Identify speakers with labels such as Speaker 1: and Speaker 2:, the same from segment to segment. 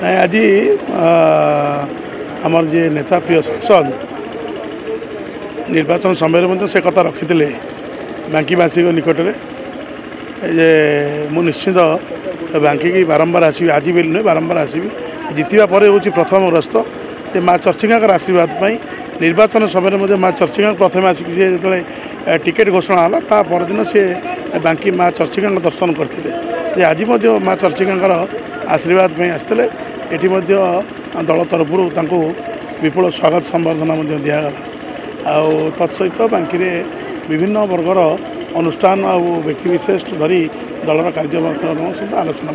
Speaker 1: आज आमर जे नेता प्रिय सांसद निर्वाचन समय से कथा रखी बांकीवासी निकट में जे मु निश्चित बांकी की बारंबार आसबि आज भी नुहे बारंबार आसबि जितवा पर हूँ प्रथम ग्रस्त जे माँ चर्चिका आशीर्वाद निर्वाचन समय माँ चर्चिका प्रथम आसिक सी जो टिकेट घोषणा है ता परदिन सी बांकी माँ चर्चिका दर्शन करते आज माँ चर्चिका आशीर्वाद आसते ये दल तरफ विपुल स्वागत संबर्धना दिगला तत्सहित बांकी विभिन्न वर्गर अनुष्ठान और व्यक्तिविशेष धरी दलर कार्यकर्ता सहित आलोचना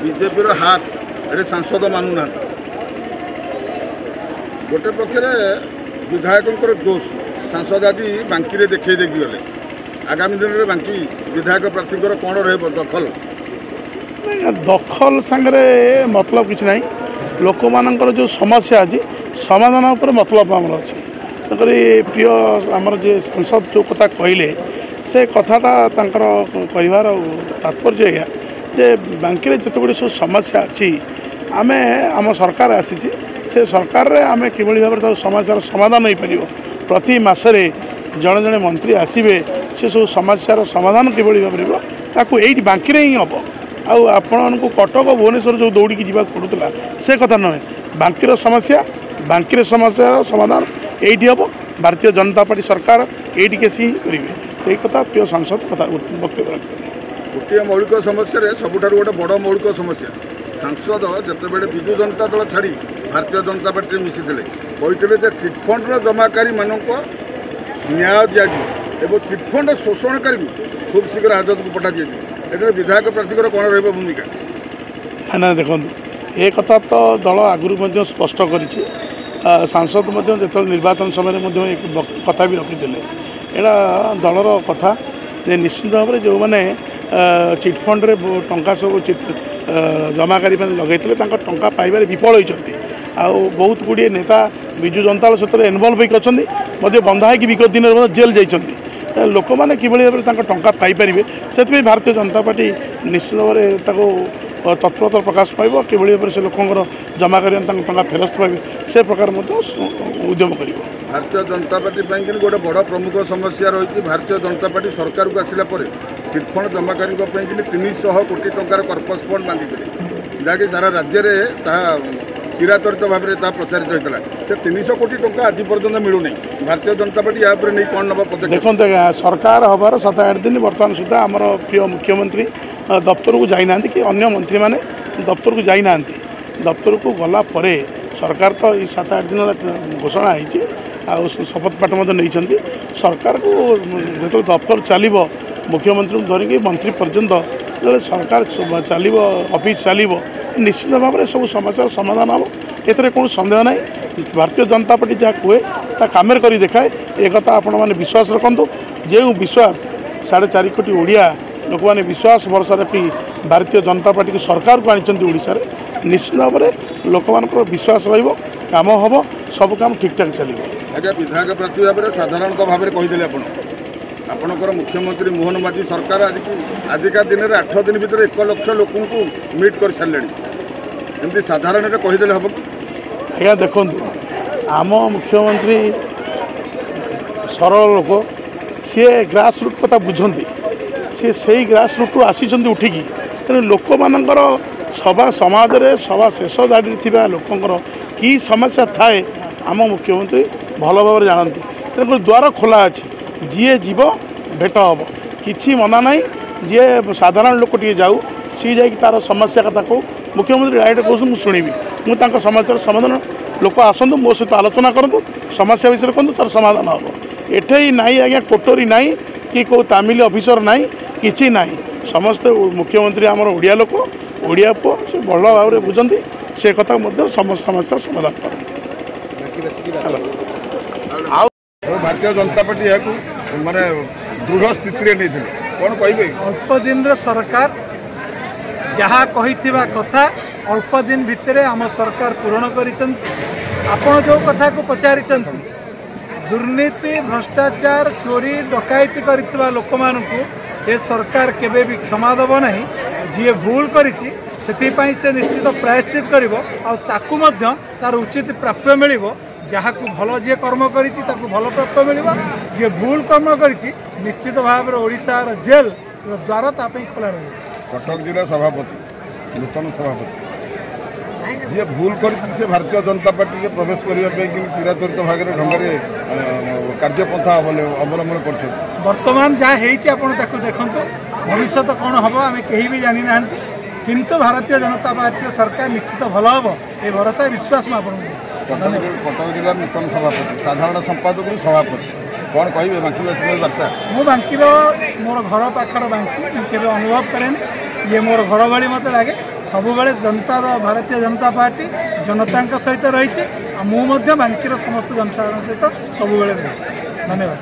Speaker 2: बीजेपी हाथ ये सांसद मानुना गोटे पक्षे विधायकों जोश सांसद आज बांकी देखे देखी गले आगामी दिन में बांकी विधायक प्रार्थी कौन रह दखल
Speaker 1: दखल सांगे मतलब किसी ना लोक मानकर जो समस्या अच्छी समाधान उपर मतलब आमर अच्छी प्रिय आमर जे सांसद जो कथा कहले से कथाटा कहबार तात्पर्य या जे बांकी जिते गुड़ी सब समस्या अच्छी आम आम सरकार आसी से सरकार रे आम कि भाव समस्यार समाधान हो पार प्रति मसरे जड़े जड़े मंत्री आसवे से सब समस्यार समाधान कि भाव ये बांकी ही हम आपण को कटक भुवनेश्वर जो दौड़ी की जावाक पड़ूला से कथा नुहे बांकीर समस्या समस्या समाधान ये हम भारतीय जनता पार्टी सरकार ये केसी ही करेंगे यही कथा प्रिय सांसद कथा वक्तव्य रखते
Speaker 2: गोटे मौलिक समस्या सबुठ गोटे बड़ मौलिक समस्या सांसद जितेबाला विजु जनता दल छाड़ी भारतीय जनता पार्टी मिशीले कहते चिटफंड जमाकारी मानक न्याय दिज्व चिटफंड शोषणकारी खूब शीघ्र हाजत को पठा दिज्व ए विधायक प्रार्थी कौन रही भूमिका
Speaker 1: ना देखो ये कथा तो दल आगुरी स्पष्ट कर सांसद जो निर्वाचन समय एक कथा भी रखी यहाँ दलर कथा जे निश्चित भाव में जो मैंने चिटफंड रे टंका सब जमाकारी लगे टा पाइबार विफल होती बहुत गुड़िए नेता विजु जनता दल सहित इनवल्व होती बंधा है विगत दिन जेल जाइए लोक मैंने कि भाव टा पाइपर से भारतीय जनता पार्टी निश्चित भाव तत्परता प्रकाश पाइब कि भाव से लोकर जमाकारी टा फेरस्त पाइबे से प्रकार उद्यम कर
Speaker 2: भारतीय जनता पार्टी गोटे बड़ प्रमुख समस्या रही भारतीय जनता पार्टी सरकार को आसला चिटफंड जमाकारी 300 कोटी टंकार कर्पस फंड बांधी जहाँकि सारा राज्य में चिराचरित भाव में प्रचारित होता से 300 कोटी टंका आज पर्यटन मिलूना भारतीय जनता पार्टी या नहीं कौन नवा पदक्षेप
Speaker 1: देखो सरकार हबार 7-8 दिन बर्तमान सुधा आमर प्रिय मुख्यमंत्री दफ्तर को जाना कि अन्य मंत्री मैंने दफ्तर को जाना दफ्तर को गला परे सरकार तो ये 7-8 दिन घोषणा हो शपथ पाठ नहीं सरकार को जो दफ्तर चलो मुख्यमंत्री को धरिकी मंत्री पर्यंत जो सरकार चलो ऑफिस चलो निश्चित भाव में सब समस्या समाधान हम एथरे कौन संदेह ना भारतीय जनता पार्टी जहाँ कहे ता कामेर कर देखाए एक आपण मैंने विश्वास रखु जो विश्वास 4.5 कोटी ओडिया लोक मैंने विश्वास भरोसा रखी भारतीय जनता पार्टी की सरकार को आनिशार निश्चित भाव में लोक मान विश्वास रम हम सब काम ठीक ठाक चलो
Speaker 2: अच्छा विधायक प्रार्थी भाव में साधारणतः भाव में कहीदे आपणकर मुख्यमंत्री मोहन माझी सरकार आजिका दिन में 8 दिन भर 1 लाख लोक मीट कर सारे एमती साधारण कहीदे हम
Speaker 1: आज्ञा देखु आम मुख्यमंत्री सरल लोक सी ग्रास रूट कथा बुझती सी से ग्रास रूट आसी उठिकी तेणु लोक मानकर सभा समाज रे सभा शेष धाड़ी थी लोकंर की समस्या थाए आम मुख्यमंत्री भल भाव जानती तेणुक द्वार खोला अच्छी जी जीव भेट हम कि मना ना जी साधारण लोक टे जाऊ सी जा तार समस्या कथा कहूँ मुख्यमंत्री डायरेक्ट कहूँ मुझे शुणी मुझे समस्या समाधान लोक आसतु मो सहित आलोचना करूँ समस्या विषय कहूँ तार समाधान हम एठे ना आज्ञा कोटरी ना कि कौ तामिल अफिसर ना कि ना समस्ते मुख्यमंत्री आमर ओडिया लोक ओडिया पुओ से भल भाव में बुझती से कथा समस्त समस्या समाधान करते
Speaker 2: भारतीय जनता पार्टी यहाँ माने दृढ़ स्थिति नहीं थे कौन कहे
Speaker 3: अल्प दिन सरकार जहाँ कही कथा अल्प दिन भितर आम सरकार पूरण कर जो कथा को पचारि दुर्नीति भ्रष्टाचार चोरी डकायती कर लोक मानू ये सरकार केबे भी क्षमा देव ना जी भूल करिछि से से निश्चित प्रायश्चित कर तार उचित प्राप्य मिल जहाँ को भल जी कर्म कर भल प्राप्य मिल जी भूल कर्म कर निश्चित भाव में ओडिशार जेल द्वार तापाई खोला रही।
Speaker 2: कटक जिला सभापति नूतन सभापति जी भूल कर भारतीय जनता पार्टी में प्रवेश करने चिराचरित भाग ढंग से कार्यपंथा अवलम्बन कर
Speaker 3: बर्तमान जहाँ देखु भविष्य कौन हम आम कहीं भी जानी ना किंतु भारतीय जनता पार्टी सरकार निश्चित भल हम ये भरोसा विश्वास में
Speaker 2: कटक जिला नूतन सभापति साधारण संपादक सभापति कौन कहे बांकी बार्ता
Speaker 3: मु बांकी मोर घर पाखर बांकी मुझे अनुभव कैनि ये मोर घर भाई मत लगे सब जनता भारतीय जनता पार्टी जनता सहित रही बांकी समस्त जनसाधारण सहित सब रही। धन्यवाद।